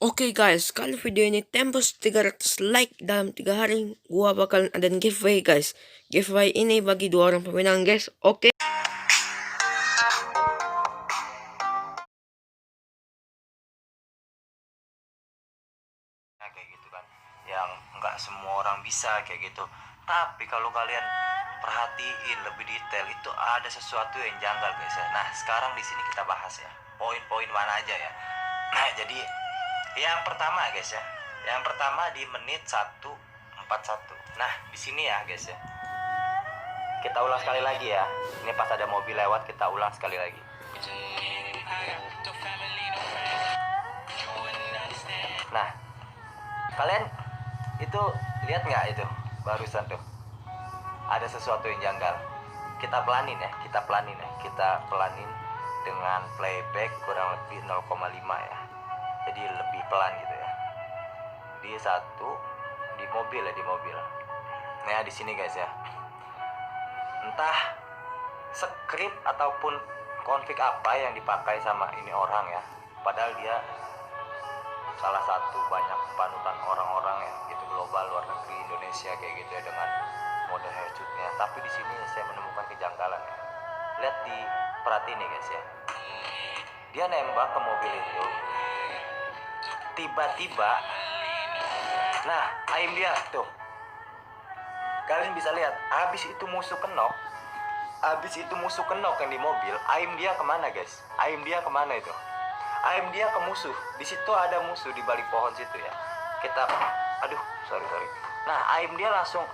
Oke guys, kalau video ini tembus 300 like dalam 3 hari, gua bakalan ada giveaway guys. Giveaway ini bagi 2 orang pemenang guys. Oke. Kayak gitu kan, yang nggak semua orang bisa kayak gitu. Tapi kalau kalian perhatiin lebih detail, itu ada sesuatu yang janggal guys ya. Nah sekarang di sini kita bahas ya poin-poin mana aja ya. Nah jadi yang pertama guys ya, yang pertama di menit 1:41. Nah di sini ya guys ya, kita ulang sekali lagi ya. Ini pas ada mobil lewat, kita ulang sekali lagi. Nah kalian itu lihat nggak itu barusan tuh ada sesuatu yang janggal. Kita pelanin ya, kita pelanin dengan playback kurang lebih 0,5 ya, jadi lebih pelan gitu ya. Di mobil ya, di mobil. Nah di sini guys ya, entah skrip ataupun konfig apa yang dipakai sama ini orang ya, padahal dia salah satu banyak panutan orang-orang ya, itu global, luar negeri, Indonesia kayak gitu ya, dengan mode headshotnya. Tapi di sini saya menemukan kejanggalan ya. Lihat, di perhatiin nih guys ya, dia nembak ke mobil itu, tiba-tiba nah aim dia tuh, kalian bisa lihat, habis itu musuh kenok yang di mobil, aim dia kemana guys? Aim dia kemana itu? Aim dia ke musuh. Di situ ada musuh di balik pohon situ ya. Kita, sorry. Nah, aim dia langsung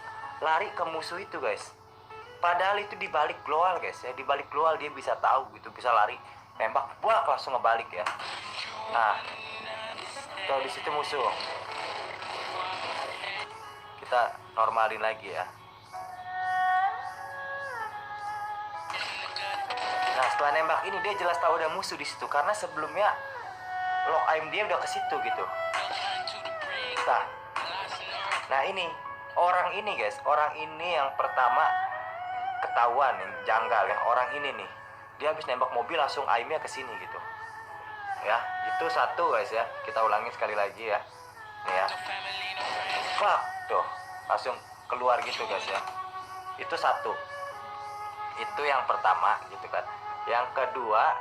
lari ke musuh itu guys. Padahal itu di balik gloal guys ya. Di balik gloal dia bisa tahu gitu, bisa lari, nembak, buak, langsung ngebalik ya. Nah, tuh di situ musuh. Kita normalin lagi ya. Nah setelah nembak ini dia jelas tahu ada musuh di situ, karena sebelumnya lock aim dia udah ke situ gitu. Nah ini orang ini guys, orang ini yang pertama ketahuan yang janggal ya. Orang ini nih, dia habis nembak mobil langsung aimnya ke sini gitu. Ya itu satu guys ya, kita ulangin sekali lagi ya. Nih ya, fuck tuh, langsung keluar gitu guys ya. Itu satu, itu yang pertama gitu kan. Yang kedua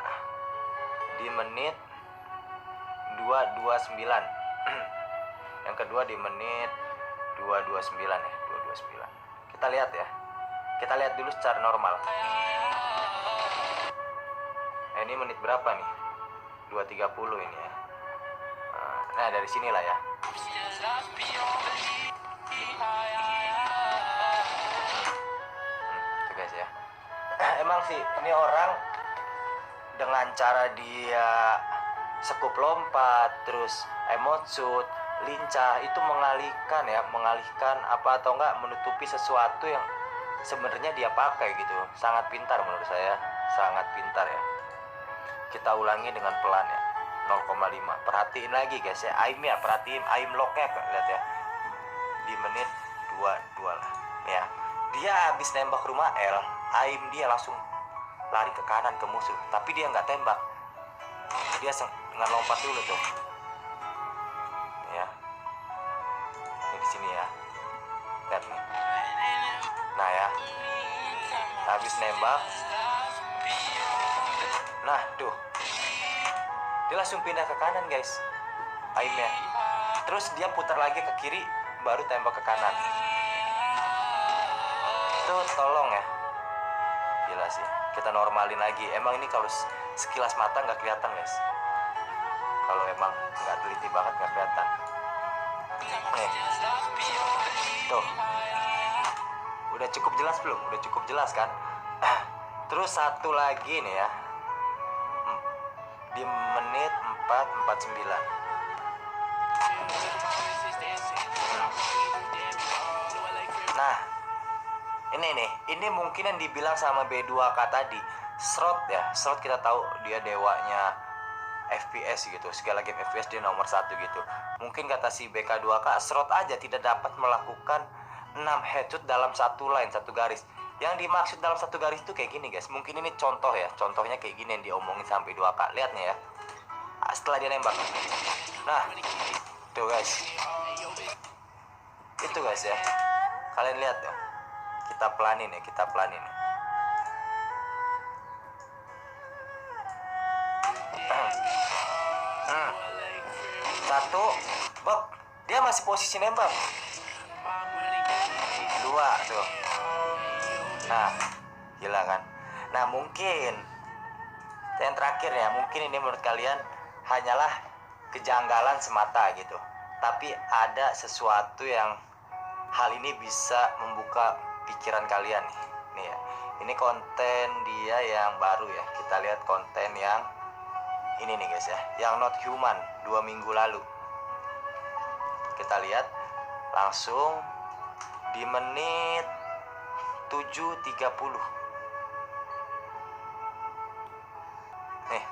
di menit 2:29. Yang kedua di menit 2:29 ya, 2:29. Kita lihat ya. Kita lihat dulu secara normal. Ini menit berapa nih? 2:30 ini ya. Nah, dari sinilah ya. Itu guys ya. Emang sih ini orang dengan cara dia sekup lompat, terus emote shoot, lincah, itu mengalihkan apa atau enggak menutupi sesuatu yang sebenarnya dia pakai gitu. Sangat pintar menurut saya, sangat pintar ya. Kita ulangi dengan pelan ya, 0,5. Perhatiin lagi guys ya, aimnya, perhatiin aim locknya, lihat ya, di menit 22 lah ya. Dia habis nembak rumah L, aim dia langsung lari ke kanan ke musuh, tapi dia nggak tembak, dia dengan lompat dulu tuh ya. Ini di sini ya, lihat nih. Nah ya, habis nembak, nah tuh dia langsung pindah ke kanan guys aimnya, terus dia putar lagi ke kiri baru tembak ke kanan. Tuh tolong ya, gila sih. Kita normalin lagi. Emang ini kalau sekilas mata nggak kelihatan guys, kalau emang nggak teliti banget nggak kelihatan. Nih tuh, udah cukup jelas belum? Udah cukup jelas kan? Terus satu lagi nih ya, di menit 4:49. Nah ini mungkin yang dibilang sama B2K tadi, Shroud ya. Shroud kita tahu dia dewanya FPS gitu, segala game FPS dia nomor 1 gitu. Mungkin kata si BK2K, Shroud aja tidak dapat melakukan 6 headshot dalam satu line, satu garis. Yang dimaksud dalam satu garis itu kayak gini guys. Mungkin ini contoh ya, contohnya kayak gini yang diomongin sampai 2K. Lihat nih ya, setelah dia nembak, Nah, tuh guys. Itu guys ya. Kalian lihat tuh. Kita pelanin ya, kita pelanin. Satu, bok. Dia masih posisi nembak. Dua tuh. Nah, gila kan. Nah, mungkin yang terakhir ya, mungkin ini menurut kalian hanyalah kejanggalan semata gitu. Tapi ada sesuatu yang hal ini bisa membuka pikiran kalian nih. Nih ya. Ini konten dia yang baru ya. Kita lihat konten yang ini nih guys ya, yang Not Human 2 minggu lalu. Kita lihat langsung di menit 7.30. Nih.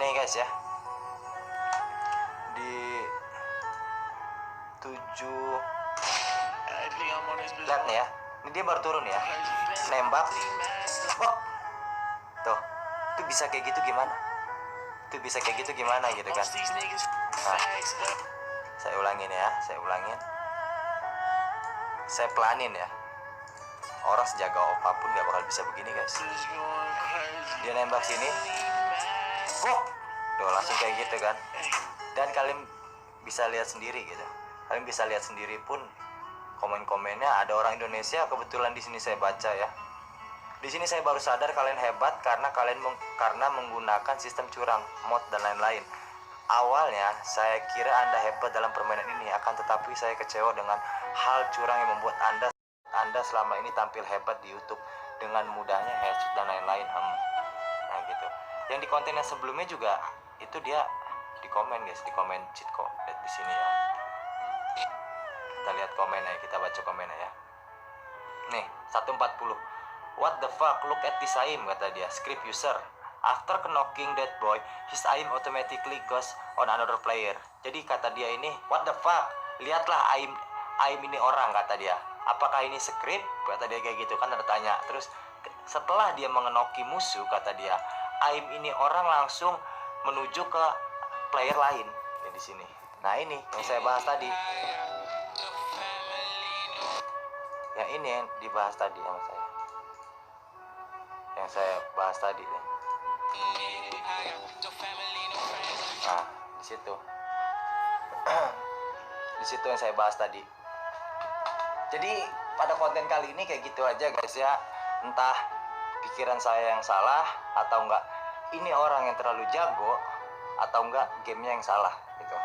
Nih guys ya. Di 7. Lihat nih ya. Ini dia baru turun ya. Nembak. Oh. Tuh. Itu bisa kayak gitu gimana? Itu bisa kayak gitu gimana gitu kan? Nah, saya ulangin ya, saya ulangin. Saya pelanin ya. Orang sejaga apapun gak bakal bisa begini guys. Dia nembak sini. Oh. Tuh langsung kayak gitu kan. Dan kalian bisa lihat sendiri gitu. Kalian bisa lihat sendiri pun komen-komennya ada orang Indonesia. Kebetulan di sini saya baca ya. Di sini saya baru sadar kalian hebat karena karena menggunakan sistem curang, mod dan lain-lain. Awalnya saya kira Anda hebat dalam permainan ini, akan tetapi saya kecewa dengan hal curang yang membuat Anda selama ini tampil hebat di YouTube dengan mudahnya headshot dan lain-lain. Nah gitu. Yang di konten yang sebelumnya juga itu dia di komen guys, di komen cheat kok di sini ya. Kita lihat komennya, kita baca komennya ya. Nih 140. What the fuck, look at this aim, kata dia, script user. After knocking that boy, his aim automatically goes on another player. Jadi kata dia ini, what the fuck, lihatlah aim ini orang, kata dia. Apakah ini script? Kata dia kayak gitu kan, ada tanya. Terus setelah dia mengenoki musuh, kata dia, aim ini orang langsung menuju ke player lain. Ini di sini. Nah ini yang saya bahas tadi. Yang ini yang dibahas tadi sama saya. Yang saya bahas tadi nih. Nah, di situ. Di situ yang saya bahas tadi. Jadi pada konten kali ini kayak gitu aja guys ya. Entah pikiran saya yang salah atau enggak ini orang yang terlalu jago atau enggak gamenya yang salah gitu.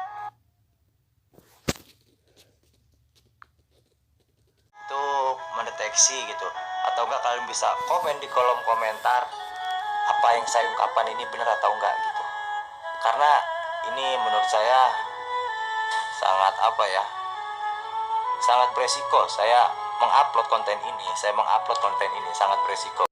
Untuk mendeteksi gitu, atau enggak kalian bisa komen di kolom komentar apa yang saya ungkapkan ini benar atau enggak gitu. Karena ini menurut saya sangat apa ya, sangat beresiko saya mengupload konten ini sangat beresiko.